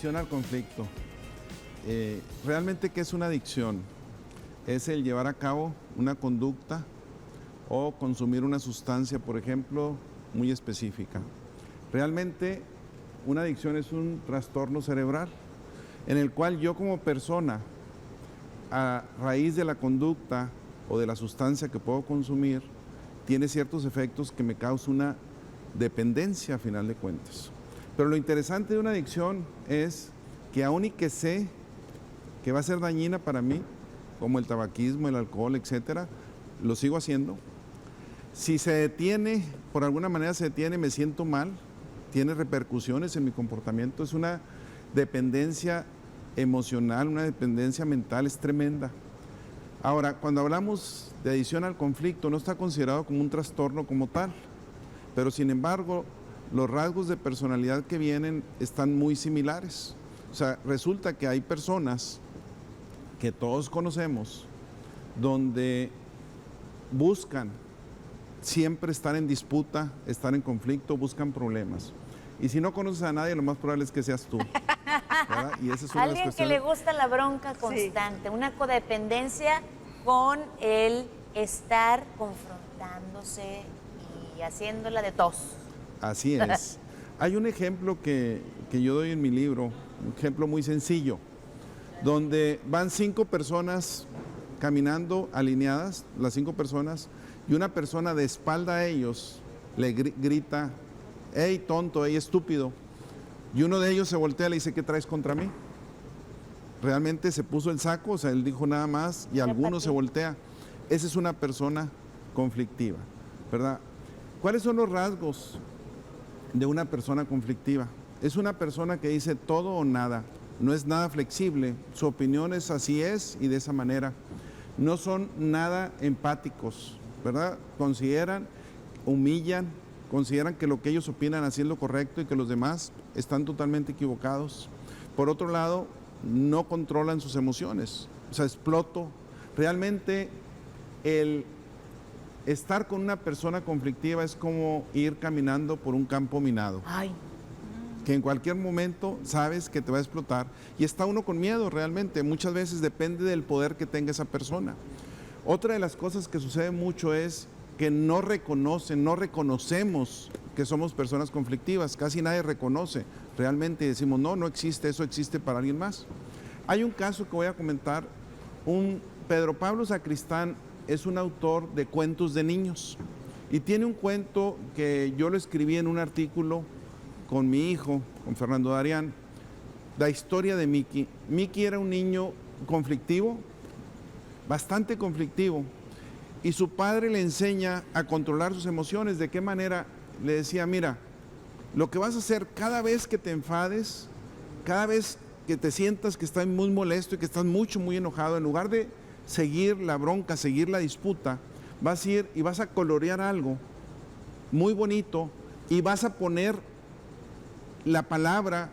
adicción al conflicto. Realmente, ¿qué es una adicción? Es el llevar a cabo una conducta o consumir una sustancia, por ejemplo, muy específica. Realmente, una adicción es un trastorno cerebral en el cual yo como persona, a raíz de la conducta o de la sustancia que puedo consumir, tiene ciertos efectos que me causan una dependencia a final de cuentas. Pero lo interesante de una adicción es que aun y que sé que va a ser dañina para mí, como el tabaquismo, el alcohol, etcétera, lo sigo haciendo. Si se detiene, por alguna manera se detiene, me siento mal, tiene repercusiones en mi comportamiento, es una dependencia emocional, una dependencia mental, es tremenda. Ahora, cuando hablamos de adicción al conflicto, no está considerado como un trastorno como tal, pero sin embargo, los rasgos de personalidad que vienen están muy similares. O sea, resulta que hay personas que todos conocemos, donde buscan siempre estar en disputa, estar en conflicto, buscan problemas. Y si no conoces a nadie, lo más probable es que seas tú, ¿verdad? Y esa es una de las Alguien que le gusta la bronca constante, una codependencia con el estar confrontándose y haciéndola de tos. Así es. Hay un ejemplo que yo doy en mi libro, un ejemplo muy sencillo, donde van 5 personas caminando alineadas, las 5 personas, y una persona de espalda a ellos le grita: "Hey, tonto, hey, estúpido". Y uno de ellos se voltea y le dice: "¿Qué traes contra mí?". Realmente se puso el saco, o sea, él dijo nada más, y alguno se voltea. Esa es una persona conflictiva, ¿verdad? ¿Cuáles son los rasgos de una persona conflictiva? Es una persona que dice todo o nada, no es nada flexible, su opinión es así es y de esa manera. No son nada empáticos, ¿verdad? Consideran, humillan, consideran que lo que ellos opinan así es lo correcto y que los demás están totalmente equivocados. Por otro lado, no controlan sus emociones, o sea, exploto. Realmente el estar con una persona conflictiva es como ir caminando por un campo minado. Ay. Que en cualquier momento sabes que te va a explotar y está uno con miedo realmente. Muchas veces depende del poder que tenga esa persona. Otra de las cosas que sucede mucho es que no reconocemos que somos personas conflictivas. Casi nadie reconoce realmente y decimos: no, no existe, eso existe para alguien más. Hay un caso que voy a comentar. Pedro Pablo Sacristán es un autor de cuentos de niños y tiene un cuento que yo lo escribí en un artículo con mi hijo, con Fernando Darián, la historia de Mickey. Mickey era un niño conflictivo, bastante conflictivo, y su padre le enseña a controlar sus emociones. ¿De qué manera? Le decía: mira, lo que vas a hacer cada vez que te enfades, cada vez que te sientas que estás muy molesto y que estás muy enojado, en lugar de seguir la bronca, seguir la disputa, vas a ir y vas a colorear algo muy bonito y vas a poner la palabra,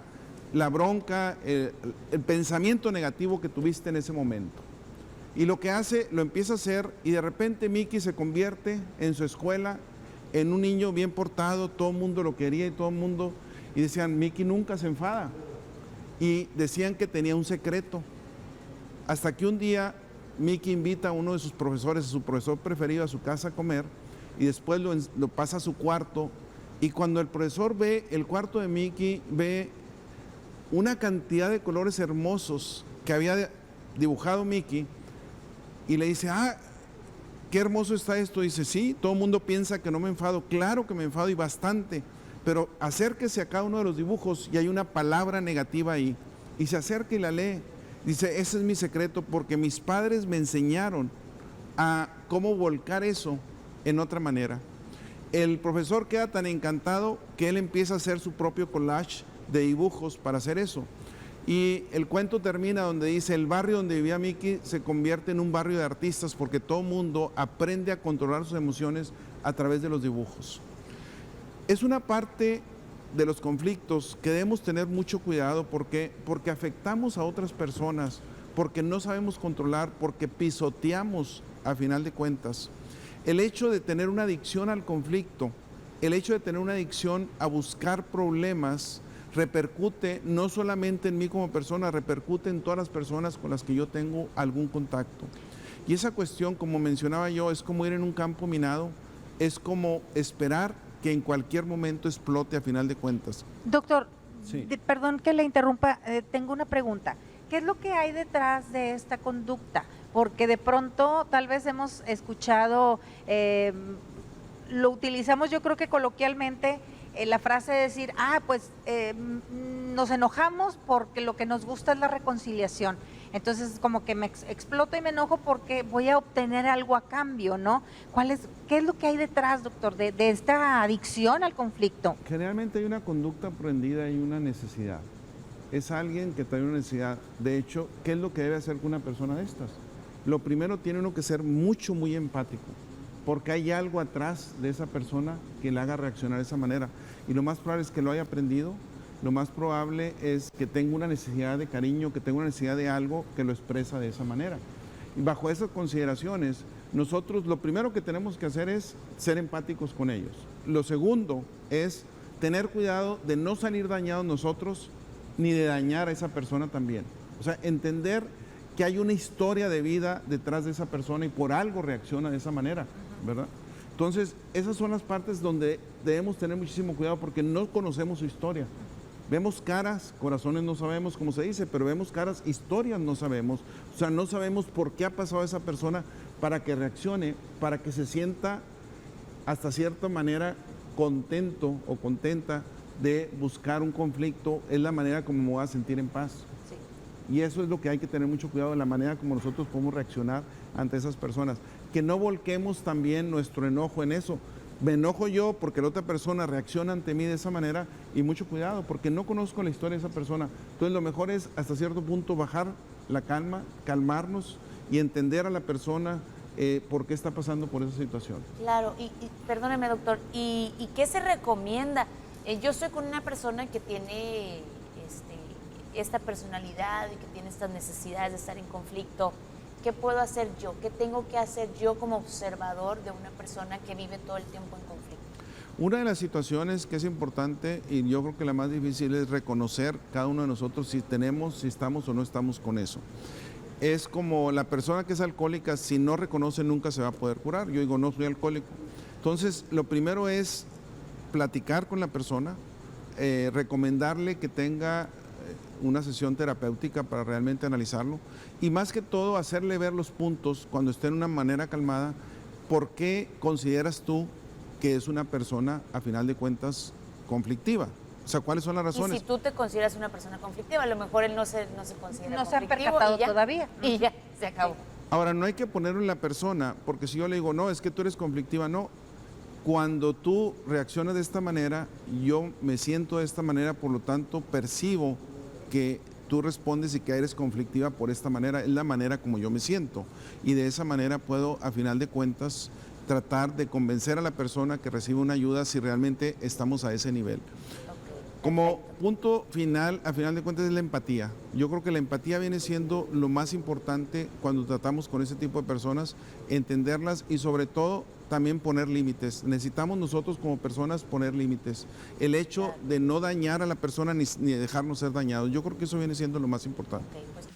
la bronca, el pensamiento negativo que tuviste en ese momento. Y lo que hace, lo empieza a hacer, y de repente Mickey se convierte en su escuela en un niño bien portado, todo el mundo lo quería y decían: Mickey nunca se enfada. Y decían que tenía un secreto. Hasta que un día Mickey invita a uno de sus profesores, a su profesor preferido, a su casa a comer, y después lo pasa a su cuarto. Y cuando el profesor ve el cuarto de Mickey, ve una cantidad de colores hermosos que había dibujado Mickey, y le dice: ah, qué hermoso está esto. Dice: sí, todo el mundo piensa que no me enfado. Claro que me enfado y bastante, pero acérquese a cada uno de los dibujos y hay una palabra negativa ahí. Y se acerca y la lee. Dice: ese es mi secreto, porque mis padres me enseñaron a cómo volcar eso en otra manera. El profesor queda tan encantado que él empieza a hacer su propio collage de dibujos para hacer eso. Y el cuento termina donde dice: el barrio donde vivía Mickey se convierte en un barrio de artistas, porque todo el mundo aprende a controlar sus emociones a través de los dibujos. Es una parte de los conflictos que debemos tener mucho cuidado, porque afectamos a otras personas, porque no sabemos controlar, porque pisoteamos a final de cuentas. El hecho de tener una adicción al conflicto, el hecho de tener una adicción a buscar problemas, repercute no solamente en mí como persona, repercute en todas las personas con las que yo tengo algún contacto. Y esa cuestión, como mencionaba yo, es como ir en un campo minado, es como esperar que en cualquier momento explote a final de cuentas. Doctor, Sí. perdón que le interrumpa, tengo una pregunta. ¿Qué es lo que hay detrás de esta conducta? Porque de pronto tal vez hemos escuchado, lo utilizamos yo creo que coloquialmente, la frase de decir, nos enojamos porque lo que nos gusta es la reconciliación. Entonces como que me exploto y me enojo porque voy a obtener algo a cambio, ¿no? ¿Qué es lo que hay detrás, doctor, de esta adicción al conflicto? Generalmente hay una conducta aprendida y una necesidad. Es alguien que trae una necesidad. De hecho, ¿qué es lo que debe hacer con una persona de estas? Lo primero, tiene uno que ser muy empático, porque hay algo atrás de esa persona que le haga reaccionar de esa manera. Y lo más probable es que lo haya aprendido, lo más probable es que tenga una necesidad de cariño, que tenga una necesidad de algo que lo expresa de esa manera. Y bajo esas consideraciones, nosotros lo primero que tenemos que hacer es ser empáticos con ellos. Lo segundo es tener cuidado de no salir dañados nosotros, ni de dañar a esa persona también. O sea, entender que hay una historia de vida detrás de esa persona y por algo reacciona de esa manera, ¿verdad? Entonces, esas son las partes donde debemos tener muchísimo cuidado porque no conocemos su historia. Vemos caras, corazones no sabemos cómo se dice, pero vemos caras, historias no sabemos. O sea, no sabemos por qué ha pasado esa persona para que reaccione, para que se sienta hasta cierta manera contento o contenta de buscar un conflicto. Es la manera como me voy a sentir en paz. Sí. Y eso es lo que hay que tener mucho cuidado, de la manera como nosotros podemos reaccionar ante esas personas. Que no volquemos también nuestro enojo en eso. Me enojo yo porque la otra persona reacciona ante mí de esa manera, y mucho cuidado porque no conozco la historia de esa persona. Entonces lo mejor es hasta cierto punto bajar la calma, calmarnos y entender a la persona por qué está pasando por esa situación. Claro, perdóneme, doctor, ¿y qué se recomienda? Yo estoy con una persona que tiene esta personalidad y que tiene estas necesidades de estar en conflicto. ¿Qué puedo hacer yo? ¿Qué tengo que hacer yo como observador de una persona que vive todo el tiempo en conflicto? Una de las situaciones que es importante, y yo creo que la más difícil, es reconocer cada uno de nosotros si estamos o no estamos con eso. Es como la persona que es alcohólica, si no reconoce nunca se va a poder curar. Yo digo, no soy alcohólico. Entonces, lo primero es platicar con la persona, recomendarle que tenga una sesión terapéutica para realmente analizarlo, y más que todo hacerle ver los puntos cuando esté en una manera calmada. ¿Por qué consideras tú que es una persona, a final de cuentas, conflictiva? O sea, ¿cuáles son las razones? Y si tú te consideras una persona conflictiva, a lo mejor él no se considera No se han conflictivo percatado y ya, todavía. y ya, se acabó. Ahora, no hay que ponerlo en la persona, porque si yo le digo, no, es que tú eres conflictiva, no. Cuando tú reaccionas de esta manera, yo me siento de esta manera, por lo tanto, percibo que tú respondes y que eres conflictiva por esta manera. Es la manera como yo me siento. Y de esa manera puedo, a final de cuentas, tratar de convencer a la persona que recibe una ayuda si realmente estamos a ese nivel. Como punto final, a final de cuentas, es la empatía. Yo creo que la empatía viene siendo lo más importante cuando tratamos con ese tipo de personas, entenderlas y sobre todo también poner límites. Necesitamos nosotros como personas poner límites. El hecho de no dañar a la persona ni dejarnos ser dañados. Yo creo que eso viene siendo lo más importante. Ok, pues